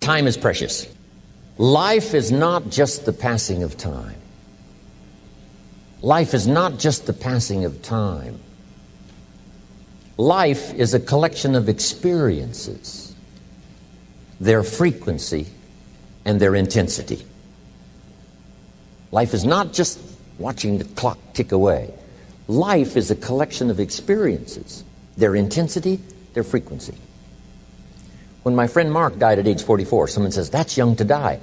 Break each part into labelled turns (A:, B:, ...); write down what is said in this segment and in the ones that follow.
A: time is precious. Life is not just the passing of time. Life is not just the passing of time. Life is a collection of experiences, their frequency and their intensity. Life is not just watching the clock tick away. Life is a collection of experiences, their intensity, their frequency. When my friend Mark died at age 44, someone says, that's young to die.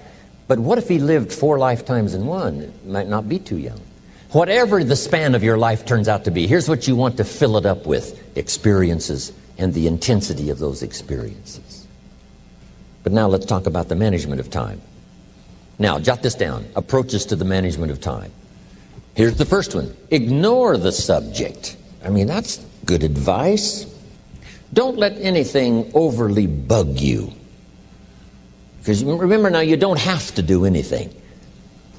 A: But what if he lived 4 lifetimes in one? It might not be too young. Whatever the span of your life turns out to be, here's what you want to fill it up with: experiences and the intensity of those experiences. But now let's talk about the management of time. Now, jot this down: approaches to the management of time. Here's the first one: ignore the subject. I mean, that's good advice. Don't let anything overly bug you. Because remember now, you don't have to do anything.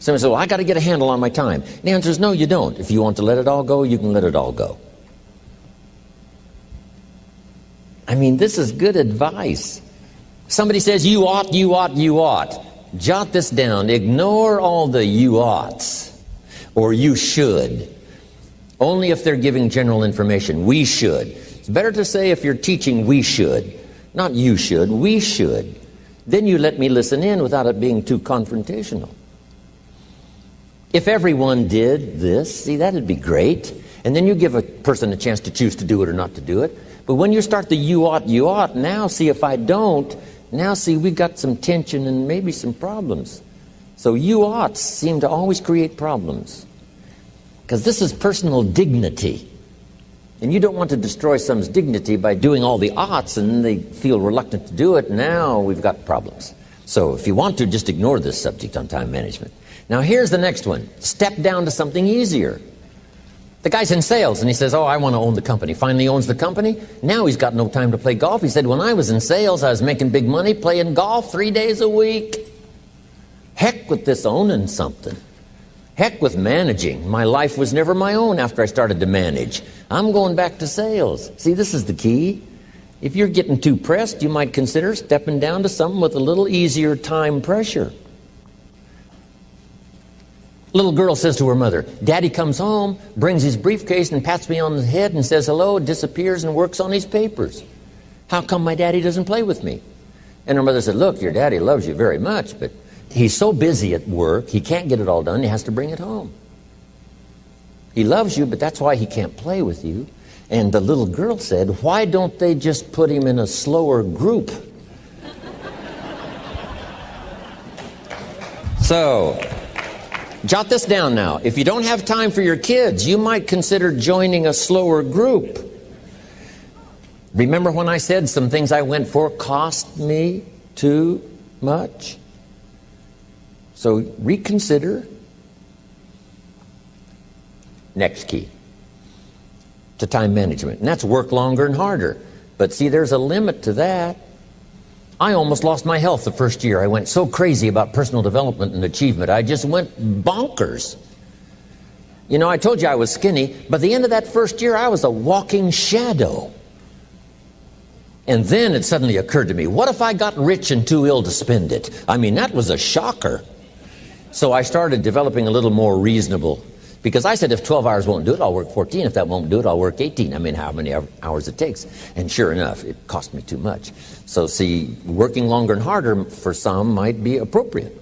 A: Someone says, well, I got to get a handle on my time. The answer is no, you don't. If you want to let it all go, you can let it all go. I mean, this is good advice. Somebody says, you ought, you ought, you ought. Jot this down. Ignore all the you oughts or you should. Only if they're giving general information. We should. It's better to say, if you're teaching, we should. Not you should, we should. Then you let me listen in without it being too confrontational. If everyone did this, see, that'd be great. And then you give a person a chance to choose to do it or not to do it. But when you start the you ought, now see, if I don't, now see, we've got some tension and maybe some problems. So you oughts seem to always create problems. Because this is personal dignity. And you don't want to destroy someone's dignity by doing all the oughts and then they feel reluctant to do it. Now we've got problems. So if you want to, just ignore this subject on time management. Now here's the next one. Step down to something easier. The guy's in sales and he says, oh, I want to own the company. Finally owns the company. Now he's got no time to play golf. He said, when I was in sales, I was making big money playing golf 3 days a week. Heck with this owning something. Heck with managing. My life was never my own after I started to manage. I'm going back to sales. See, this is the key. If you're getting too pressed, you might consider stepping down to something with a little easier time pressure. Little girl says to her mother, Daddy comes home, brings his briefcase and pats me on the head and says hello, disappears and works on his papers. How come my daddy doesn't play with me? And her mother said, look, your daddy loves you very much, but he's so busy at work, he can't get it all done, he has to bring it home. He loves you, but that's why he can't play with you. And the little girl said, why don't they just put him in a slower group? So, jot this down now. If you don't have time for your kids, you might consider joining a slower group. Remember when I said some things I went for cost me too much? So reconsider. Next key to time management, and that's work longer and harder. But see, there's a limit to that. I almost lost my health the first year. I went so crazy about personal development and achievement. I just went bonkers. You know, I told you I was skinny, but at the end of that first year, I was a walking shadow. And then it suddenly occurred to me, what if I got rich and too ill to spend it? I mean, that was a shocker. So I started developing a little more reasonable, because I said, if 12 hours won't do it, I'll work 14. If that won't do it, I'll work 18. I mean, how many hours it takes. And sure enough, it cost me too much. So see, working longer and harder for some might be appropriate.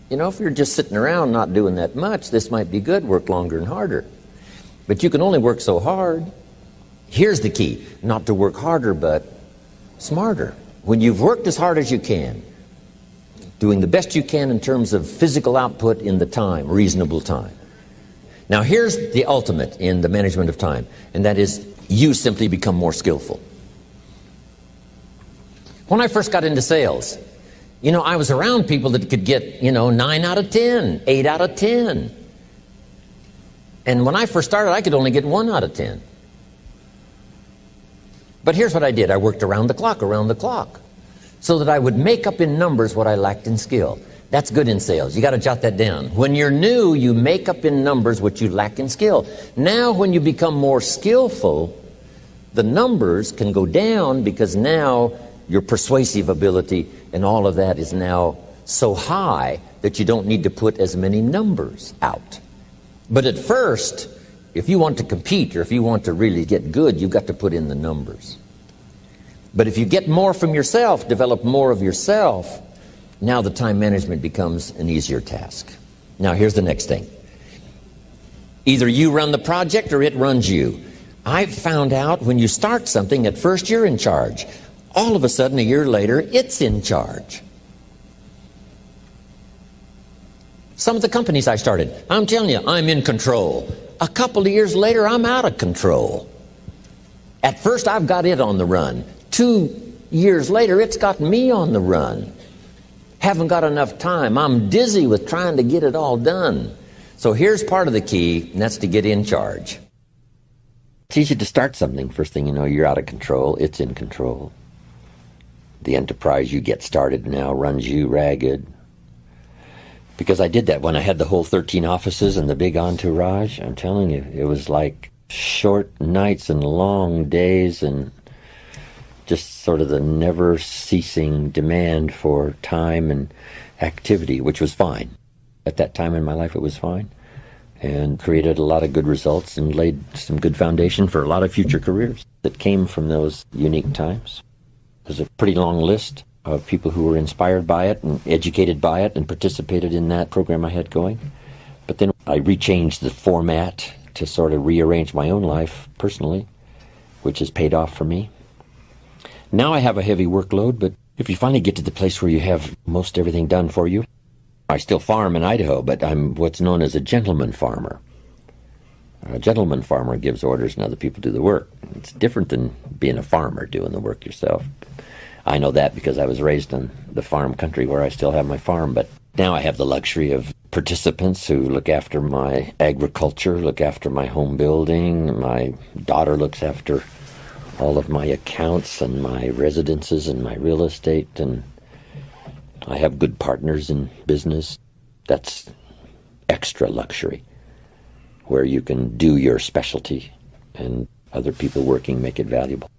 A: You know, if you're just sitting around not doing that much, this might be good, work longer and harder. But you can only work so hard. Here's the key, not to work harder, but smarter. When you've worked as hard as you can, doing the best you can in terms of physical output in the time, reasonable time. Now here's the ultimate in the management of time, and that is you simply become more skillful. When I first got into sales, you know, I was around people that could get, 9 out of 10, 8 out of 10. And when I first started, I could only get 1 out of 10. But here's what I did. I worked around the clock, so that I would make up in numbers what I lacked in skill. That's good in sales. You got to jot that down. When you're new, you make up in numbers what you lack in skill. Now, when you become more skillful, the numbers can go down because now your persuasive ability, and all of that is now so high that you don't need to put as many numbers out. But at first, if you want to compete or if you want to really get good, you've got to put in the numbers. But if you get more from yourself, develop more of yourself, now the time management becomes an easier task. Now here's the next thing. Either you run the project or it runs you. I've found out when you start something, at first you're in charge. All of a sudden, a year later, it's in charge. Some of the companies I started, I'm telling you, I'm in control. A couple of years later, I'm out of control. At first, I've got it on the run. 2 years later, it's got me on the run. Haven't got enough time. I'm dizzy with trying to get it all done. So here's part of the key, and that's to get in charge. It's easy to start something. First thing you know, you're out of control. It's in control. The enterprise you get started now runs you ragged. Because I did that when I had the whole 13 offices and the big entourage. I'm telling you, it was like short nights and long days and just sort of the never-ceasing demand for time and activity, which was fine. At that time in my life, it was fine, and created a lot of good results and laid some good foundation for a lot of future careers that came from those unique times. There's a pretty long list of people who were inspired by it and educated by it and participated in that program I had going. But then I rechanged the format to sort of rearrange my own life personally, which has paid off for me. Now I have a heavy workload, but if you finally get to the place where you have most everything done for you, I still farm in Idaho, but I'm what's known as a gentleman farmer. A gentleman farmer gives orders and other people do the work. It's different than being a farmer doing the work yourself. I know that because I was raised in the farm country where I still have my farm, but now I have the luxury of participants who look after my agriculture, look after my home building. My daughter looks after all of my accounts and my residences and my real estate, and I have good partners in business. That's extra luxury, where you can do your specialty and other people working make it valuable.